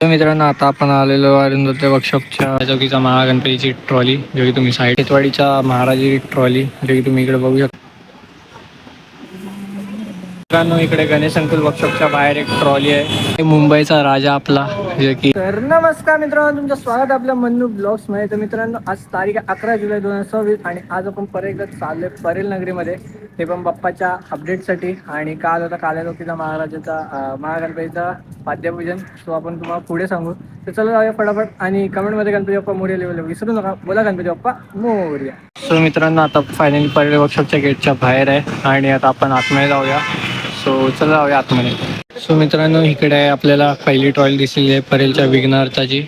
तर मित्रांनो, आता आपण आलेलो अरुंधती वर्कशॉपच्या जोगीचा महागणपतीची ट्रॉली, जो की तुम्ही साईड खेतवाडीच्या महाराजी ट्रॉली, जो की तुम्ही इकडे बघू शकता. मित्रांनो, इकडे गणेश अंकुल वर्कशॉपच्या बाहेर एक ट्रॉली आहे. मुंबईचा राजा आपला, जो की तर नमस्कार मित्रांनो, तुमचं स्वागत आपल्या मन्नू ब्लॉग्स मध्ये. तर मित्रांनो, आज तारीख 11 जुलै 2026 आणि आज आपण परत चाललोय परेल नगरीमध्ये, ते पण बाप्पाच्या अपडेटसाठी. आणि काल होता काल्यालोकीचा महाराजाचा महागणपतीचा पाद्यपूजन, तो आपण तुम्हाला पुढे सांगू. तर चला जाऊया फटाफट, आणि कमेंटमध्ये गणपती बाप्पा मोरया लिहिलं विसरू नका. बोला गणपती बाप्पा मोरया. सो मित्रांनो, आता फायनली परेल वर्कशॉपच्या गेटच्या बाहेर आहे आणि आता आपण आतमध्ये जाऊया. सो चला जाऊया आतमध्ये. सो मित्रांनो, इकडे आपल्याला पहिली ट्रॉली दिसलेली आहे परेलच्या विघ्नहर्ताची,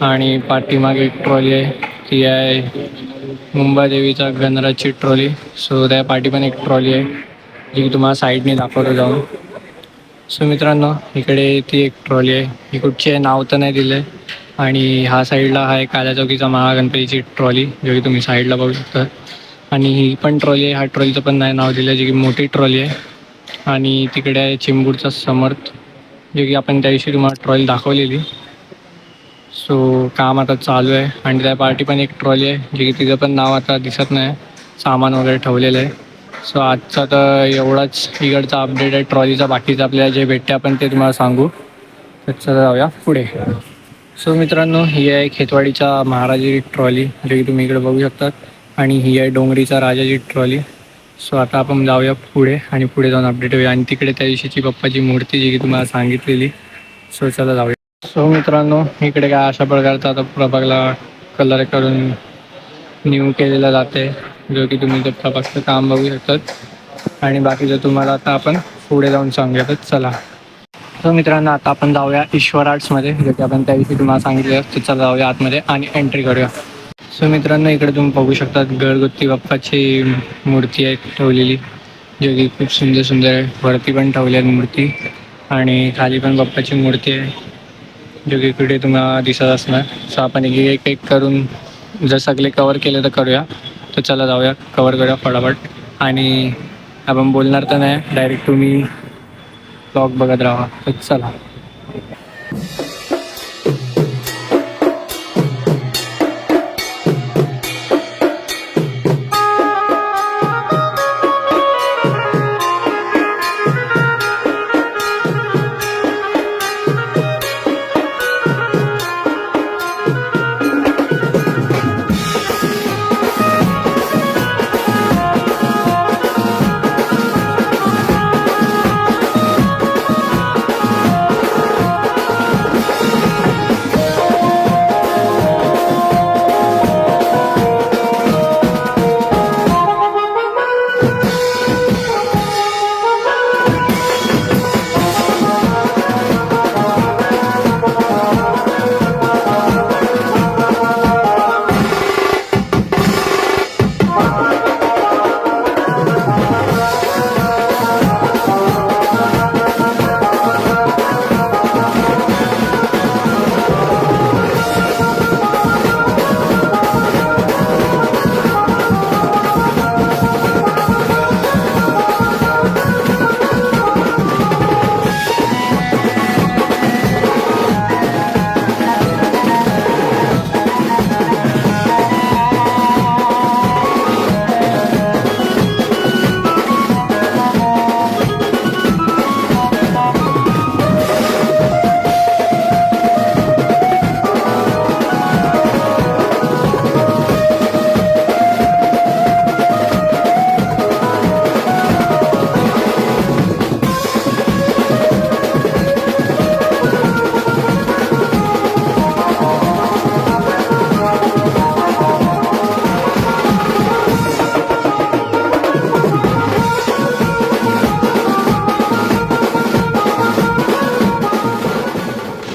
आणि पाठीमागे एक ट्रॉली आहे, ती आहे मुंबादेवीचा गणराजची ट्रॉली. सो त्या पाठी पण एक ट्रॉली आहे, जी की तुम्हाला साईडने दाखवतो जाऊन. सो मित्रांनो, इकडे ती एक ट्रॉली आहे, ही कुठची आहे नाव तर नाही दिलं आहे. आणि हा साईडला आहे काल्याचौकीचा महागणपतीची ट्रॉली, जो की तुम्ही साईडला बघू शकता. आणि ही पण ट्रॉली आहे, ह्या ट्रॉलीचं पण नाही नाव दिलं आहे, जी की मोठी ट्रॉली आहे. आणि तिकडे आहे चिंबूरचा समर्थ, जे की आपण त्या दिवशी तुम्हाला ट्रॉली दाखवलेली. सो काम आता चालू आहे. आणि त्या पार्टी पण एक ट्रॉली आहे, जे की तिचं पण नाव आता दिसत नाही, सामान वगैरे ठेवलेलं आहे. सो आजचा तर एवढाच इकडचा अपडेट आहे ट्रॉलीचा. बाकीचं आपल्याला जे भेटते आपण ते तुम्हाला सांगू. तर चला जाऊया पुढे. सो मित्रांनो, ही आहे खेतवाडीच्या महाराजाची ट्रॉली, जे की तुम्ही इकडे बघू शकता. आणि ही आहे डोंगरीचा राजाची ट्रॉली. सो आता आपण जाऊया पुढे, आणि पुढे जाऊन अपडेट होऊया. आणि तिकडे त्या दिवशीची बाप्पाची मूर्ती, जी की तुम्हाला सांगितलेली. सो चला जाऊया. सो मित्रांनो, इकडे काय अशा प्रकारचा आता प्रभागला कलर करून न्यू केलेला जाते, जो की तुम्ही ते प्रभागचं काम बघू शकतात. आणि बाकीचं तुम्हाला आता आपण पुढे जाऊन सांगूया. तर चला. सो मित्रांनो, आता आपण जाऊया ईश्वर आर्ट्समध्ये, जे की आपण त्या दिवशी तुम्हाला सांगितलं. तर चला जाऊया आतमध्ये आणि एंट्री करूया. सो मित्रांनो, इकडे तुम्ही बघू शकता घरगुती बाप्पाची मूर्ती आहे ठेवलेली, जो की खूप सुंदर सुंदर आहे. वरती पण ठेवली आहे मूर्ती, आणि खाली पण बाप्पाची मूर्ती आहे, जो की इकडे तुम्हाला दिसत असणार. सो आपण एक एक करून जर सगळे कवर केले तर करूया. तर चला जाऊया, कवर करूया फटाफट. आणि आपण बोलणार तर नाही, डायरेक्ट तुम्ही ब्लॉग बघत राहा. तर चला.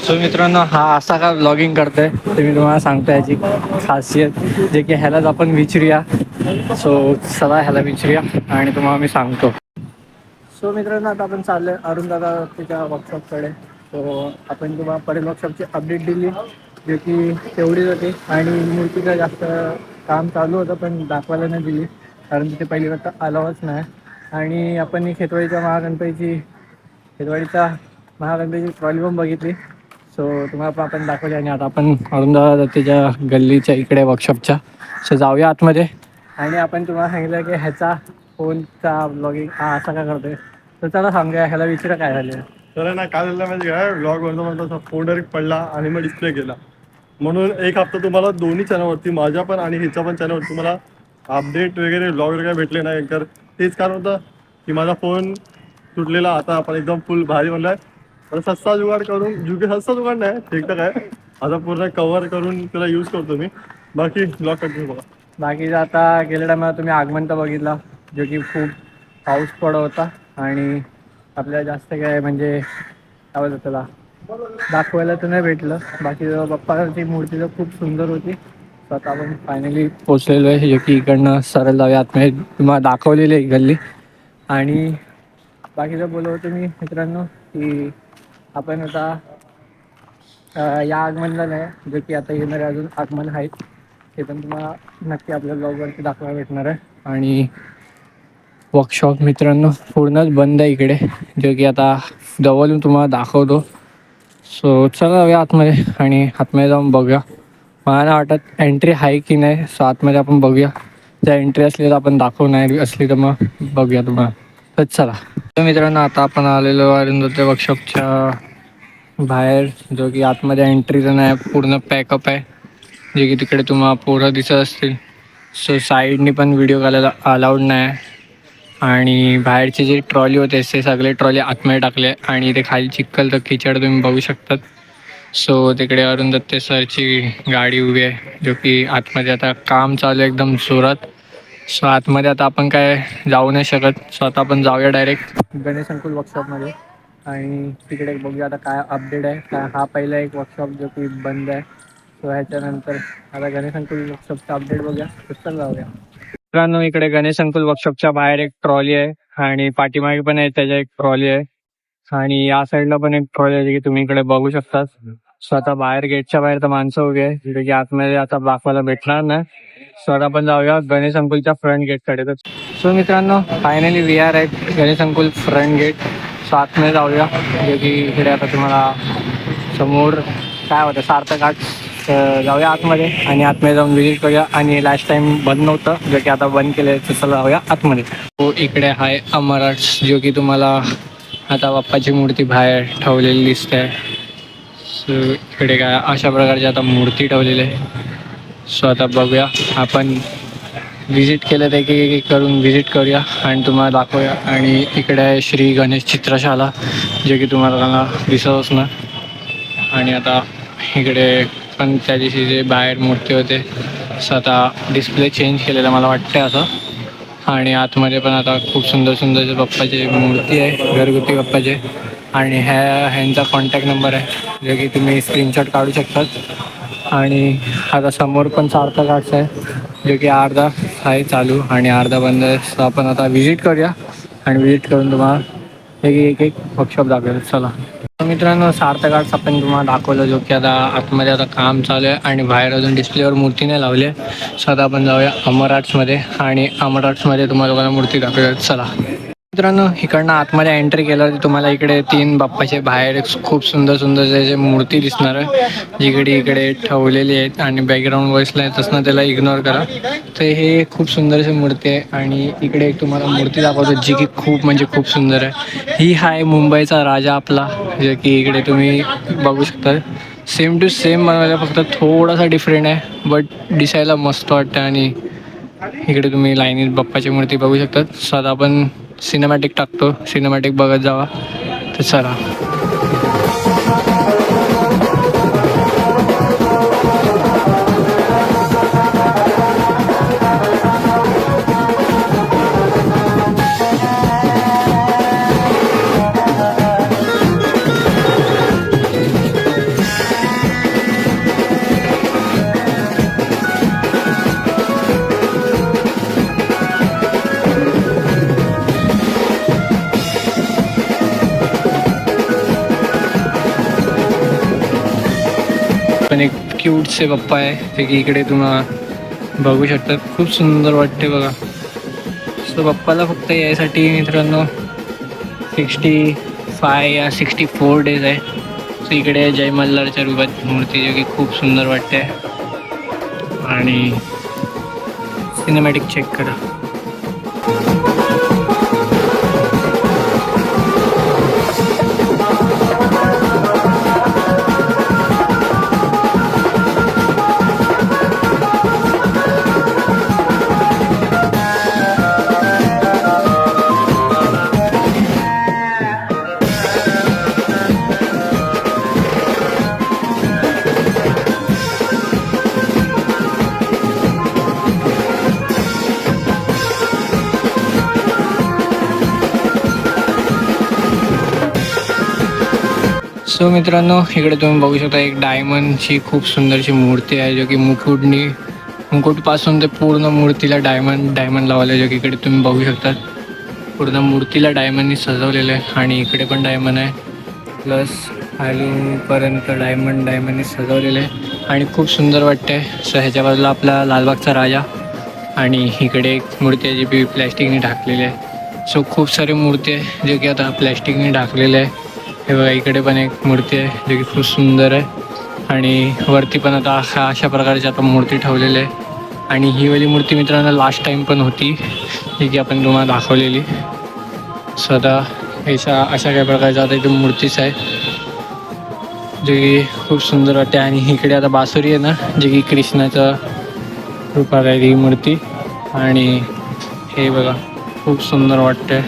सो मित्रांनो, हा असा का व्लॉगिंग करतोय ते मी तुम्हाला सांगतो. याची खासियत जे की ह्यालाच आपण विचारूया. सो चला ह्याला विचारूया आणि तुम्हाला मी सांगतो. सो मित्रांनो, आता आपण चाललोय अरुणदादा त्याच्या वर्कशॉपकडे. सो आपण तुम्हाला परेल वर्कशॉपची अपडेट दिली, जे की तेवढीच होती. आणि मूर्तीचं जास्त काम चालू होतं, पण दाखवायला नाही दिली, कारण तिथे पहिली गोष्ट अलावच नाही. आणि आपण ही खेतवाडीचा महागणपतीची ट्रॉली पण बघितली. सो तुम्हाला पण आपण दाखवले आणि आता आपण औरंगाबाद त्याच्या गल्लीच्या इकडे वर्कशॉपच्या. सो जाऊया आतमध्ये. आणि आपण तुम्हाला सांगितलं की ह्याचा फोनचा ब्लॉगिंग हा असा का करतोय, तर चला सांगूया. ह्याला विचारा काय झालं. तर ना काय झालं माहिती काय, ब्लॉग बनतो म्हणतो फोन डायरेक्ट पडला आणि मग डिस्प्ले गेला. म्हणून एक हप्ता तुम्हाला दोन्ही चॅनलवरती, माझ्या पण आणि हिच्या पण चॅनलवरती तुम्हाला अपडेट वगैरे ब्लॉग वगैरे काय भेटले नाही. तर तेच कारण होतं की माझा फोन तुटलेला. आता आपण एकदम फुल भारी बनलाय. तर सस्ता जुगाड करून, सस्ता जुगाड नाही ठीकठाक आहे. आता पूर्ण कव्हर करून त्याला यूज करतो मी. बाकी ब्लॉग कंटिन्यू बघा. बाकी आता गेल्या टायमाला तुम्ही आगमन तर बघितला, जो की खूप पाऊस पडत होता आणि आपल्याला जास्त काय म्हणजे काय बोलतात त्याला दाखवायला तर नाही भेटलं. बाकी बाप्पाची मूर्ती तर खूप सुंदर होती. तर आता आपण फायनली पोचलेलो आहे, जो की इकडनं सरळ जाऊया आतमध्ये. तुम्हाला दाखवलेली आहे गल्ली. आणि बाकीचं बोलत होतो मी मित्रांनो की आपण आता या आगमनला नाही, जो की आता येणारे अजून आगमन आहेत ते पण तुम्हाला नक्की आपल्या ब्लॉगवरती दाखवायला भेटणार आहे. आणि वर्कशॉप मित्रांनो पूर्णच बंद आहे इकडे, जो की आता जवळून तुम्हाला दाखवतो. सो चला जाऊया आतमध्ये आणि आतमध्ये जाऊन बघूया. मला नाही वाटत एंट्री आहे की नाही. सो आतमध्ये आपण बघूया. जर एंट्री असली तर आपण दाखवू, नाही असली तर मग बघूया तुम्हाला. तर चला. तर मित्रांनो आता आपण आलेलो अरुंधती वर्कशॉपच्या बाहेर, जो की आतमध्ये एंट्री तर नाही, पूर्ण पॅकअप आहे. जे की तिकडे तुम्हाला पोरं दिसत असतील. सो साईडनी पण व्हिडिओ करायला अलाउड नाही. आणि बाहेरचे जे ट्रॉली होते ते सगळे ट्रॉली आतमध्ये टाकले आणि इथे खाली चिखल तर खिचड तुम्ही बघू शकतात. सो तिकडे अरुंधती सरची गाडी उभी आहे, जो की आतमध्ये आता काम चालू आहे एकदम जोरात. सो आतमध्ये आता आपण काय जाऊ नाही शकत. सो आता आपण जाऊया डायरेक्ट गणेश संकुल वर्कशॉपमध्ये आणि तिकडे बघूया आता काय अपडेट आहे. काय हा पहिला एक वर्कशॉप जो की बंद आहे. सो ह्याच्यानंतर आता गणेश संकुल वर्कशॉपचा अपडेट बघूया. तर जाऊया मित्रांनो. इकडे गणेश संकुल वर्कशॉपच्या बाहेर एक ट्रॉली आहे आणि पाठीमागे पण आहे त्याच्या एक ट्रॉली आहे. आणि या साईडला पण एक ट्रॉली आहे, जी की तुम्ही इकडे बघू शकता. सो आता बाहेर गेटच्या बाहेर तर माणसं उभी आहे, जिथे की आतमध्ये आता दाखवायला भेटणार नाही. सो आता आपण जाऊया गणेश संकुलच्या फ्रंट गेटकडे. तर सो मित्रांनो finally we are at Ganesh Sankul front gate. So आतमध्ये जाऊया, जे की इकडे आता तुम्हाला समोर काय होतं सार्थक आर्ट. जाऊया आतमध्ये आणि आतमध्ये जाऊन व्हिजिट करूया. आणि लास्ट टाइम बंद नव्हतं, जो की आता बंद केलं आहे, तसं जाऊया आतमध्ये. तो इकडे आहे अमर आर्ट्स, जो की तुम्हाला आता बाप्पाची मूर्ती बाहेर ठेवलेली दिसते. सो इकडे काय अशा प्रकारची आता मूर्ती ठेवलेली आहे. सो आता बघूया, आपण व्हिजिट केलं ते की करून व्हिजिट करूया आणि तुम्हाला दाखवूया. आणि इकडे आहे श्री गणेश चित्रशाला, जे की तुम्हाला दिसतच ना. आणि आता इकडे पण त्या दिवशी जे बाहेर मूर्ती होते, सो आता डिस्प्ले चेंज केलेला मला वाटतं असं. आणि आतमध्ये पण आता खूप सुंदर सुंदर बाप्पाची मूर्ती आहे, घरगुती बाप्पाचे. आणि ह्यांचा कॉन्टॅक्ट नंबर आहे, जो की तुम्ही स्क्रीनशॉट काढू शकतात. आणि आता समोर पण सार्थक आर्ट्स आहे, जो की अर्धा आहे चालू आणि अर्धा बंद आहे. सो आपण आता व्हिजिट करूया आणि व्हिजिट करून तुम्हाला एक एक वर्कशॉप दाखवेल. चला मित्रांनो, सार्थक आर्ट्स आपण तुम्हाला दाखवलं, जो की आता आतमध्ये आता काम चालू आहे आणि बाहेर अजून डिस्प्लेवर मूर्ती नाही लावली आहे. सो आता आपण जाऊया अमर आर्ट्समध्ये आणि अमर आर्ट्समध्ये तुम्हाला लोकांना मूर्ती दाखवूया. चला मित्रांनो, इकडनं आतमध्ये एंट्री केलं तर तुम्हाला इकडे 3 बाप्पाचे बाहेर खूप सुंदर सुंदर जे मूर्ती दिसणार आहे, जिकडे इकडे ठेवलेली आहेत. आणि बॅकग्राऊंड व्हॉइसला येत असणं त्याला इग्नोर करा. तर हे खूप सुंदरशी मूर्ती आहे. आणि इकडे एक तुम्हाला मूर्ती दाखवतो, जी की खूप म्हणजे खूप सुंदर आहे. ही आहे मुंबईचा राजा आपला, जे की इकडे तुम्ही बघू शकता. सेम टू सेम बनवायला फक्त थोडासा डिफरंट आहे, बट दिसायला मस्त वाटतं. आणि इकडे तुम्ही लाईनीत बाप्पाची मूर्ती बघू शकतात. सो आता आपण सिनेमॅटिक टाकतो, सिनेमॅटिक बघत जावा. तर चला पण एक क्यूटसे बाप्पा आहे, ते की इकडे तुम्हाला बघू शकतात. खूप सुंदर वाटते बघा. सो बाप्पाला फक्त यासाठी मित्रांनो 65 या 64 डेज आहे. इकडे जय मल्हारच्या रूपात मूर्ती जो की खूप सुंदर वाटते आणि सिनेमॅटिक चेक करा. सो मित्रांनो, इकडे तुम्ही बघू शकता एक डायमंडची खूप सुंदरशी मूर्ती आहे जो की मुकुटपासून ते पूर्ण मूर्तीला डायमंड लावले जो की इकडे तुम्ही बघू शकता. पूर्ण मूर्तीला डायमंडनी सजवलेलं आहे आणि इकडे पण डायमंड आहे प्लस खालूपर्यंत डायमंडनी सजवलेलं आहे आणि खूप सुंदर वाटते. सो ह्याच्या बाजूला आपला लालबागचा राजा आणि इकडे एक मूर्ती आहे जी बी प्लॅस्टिकने ढाकलेली आहे. सो खूप सारी मूर्ती आहे जे की आता प्लॅस्टिकने ढाकलेले आहे. हे बघा इकडे पण एक मूर्ती आहे जो की खूप सुंदर आहे आणि वरती पण आता अशा प्रकारची आता मूर्ती ठेवलेली आहे. आणि ही वाली मूर्ती मित्रांनो लास्ट टाईम पण होती जी की आपण तुम्हाला दाखवलेली. सो आता अशा काही प्रकारच्या आता इथे मूर्तीच आहे जे की खूप सुंदर वाटते. आणि इकडे आता बासुरी आहे ना जे की कृष्णाचं रूपात आहे ही मूर्ती आणि हे बघा खूप सुंदर वाटते.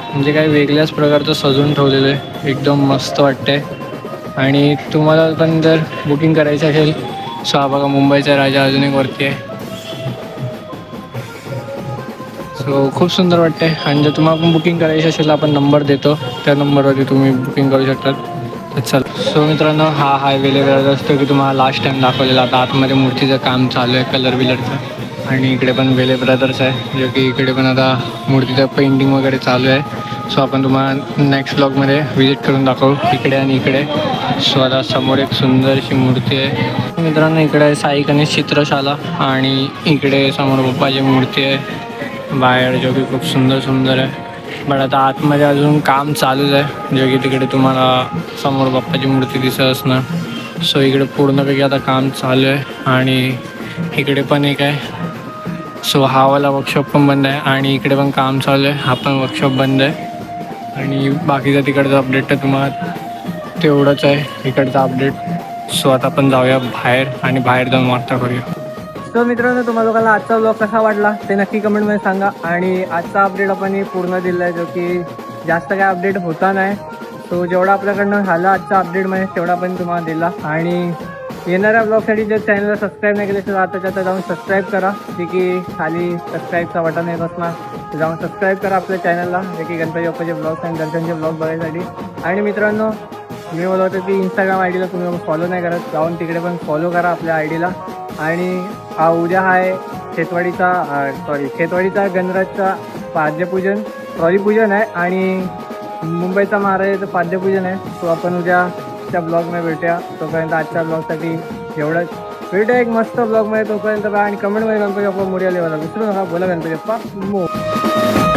म्हणजे काही वेगळ्याच प्रकारचं सजवून ठेवलेलं आहे, एकदम मस्त वाटते. आणि तुम्हाला पण जर बुकिंग करायचं असेल सो हा बघा मुंबईचा राजा अजून एक वरती आहे. सो खूप सुंदर वाटते. आणि जर तुम्हाला पण बुकिंग करायची असेल आपण नंबर देतो त्या नंबरवरती तुम्ही बुकिंग करू शकतात. तर चल सो मित्रांनो, हा हायवे वेगळा असतो की तुम्हाला लास्ट टाईम दाखवलेला. आता आतमध्ये मूर्तीचं काम चालू आहे कलर बिलरचं. आणि इकडे पण वेले ब्रदर्स आहे जो की इकडे पण आता मूर्तीचं पेंटिंग वगैरे चालू आहे. सो आपण तुम्हाला नेक्स्ट ब्लॉगमध्ये व्हिजिट करून दाखवू इकडे आणि इकडे. सो आता समोर एक सुंदरशी मूर्ती आहे मित्रांनो. इकडे आहे साई गणेश चित्रशाला आणि इकडे समोर बाप्पाची मूर्ती आहे बाहेर जो की खूप सुंदर आहे. बट आता आतमध्ये अजून काम चालूच आहे जो की तिकडे तुम्हाला समोर बाप्पाची मूर्ती दिसत असणार. सो इकडे पूर्णपैकी आता काम चालू आहे आणि इकडे पण एक आहे. सो हा वाला वर्कशॉप पण बंद आहे आणि इकडे पण काम चालू आहे, हा पण वर्कशॉप बंद आहे. आणि बाकीचं तिकडचं अपडेट तर तुम्हाला तेवढंच आहे इकडचं अपडेट. सो आता आपण जाऊया बाहेर आणि बाहेर जाऊन वार्ता करूया. सो मित्रांनो, तुम्हाला लोकांना आजचा ब्लॉग कसा वाटला ते नक्की कमेंटमध्ये सांगा. आणि आजचा अपडेट आपण पूर्ण दिला आहे जो की जास्त काय अपडेट होता नाही. सो जेवढा आपल्याकडनं झाला आजच्या अपडेटमध्ये तेवढा पण तुम्हाला दिला. आणि येणाऱ्या ब्लॉगसाठी जर चॅनलला सबस्क्राईब नाही केलं तर आता जाऊन सबस्क्राईब करा जे की खाली सबस्क्राईबचा बटन येत असणार. तर जाऊन सबस्क्राईब करा आपल्या चॅनलला जे की गणपती बाप्पाचे ब्लॉग्स आणि दर्शनचे ब्लॉग बघायसाठी. आणि मित्रांनो, मी बोलत होतो की इंस्टाग्राम आय डीला तुम्ही फॉलो नाही करत, जाऊन तिकडे पण फॉलो करा आपल्या आय डीला. आणि उद्या आहे खेतवाडीचा गणराजचा पाद्यपूजन ट्रॉलीपूजन आहे आणि मुंबईचा महाराजाचं पाद्यपूजन आहे. तो आपण उद्याच्या ब्लॉगमध्ये भेटूया. तोपर्यंत आजच्या ब्लॉगसाठी एवढंच. भेटूया एक मस्त ब्लॉगमध्ये. तोपर्यंत आणि कमेंटमध्ये गणपती बाप्पा मोरया लिहायला विसरू नका. बोला गणपती बाप्पा मोरया.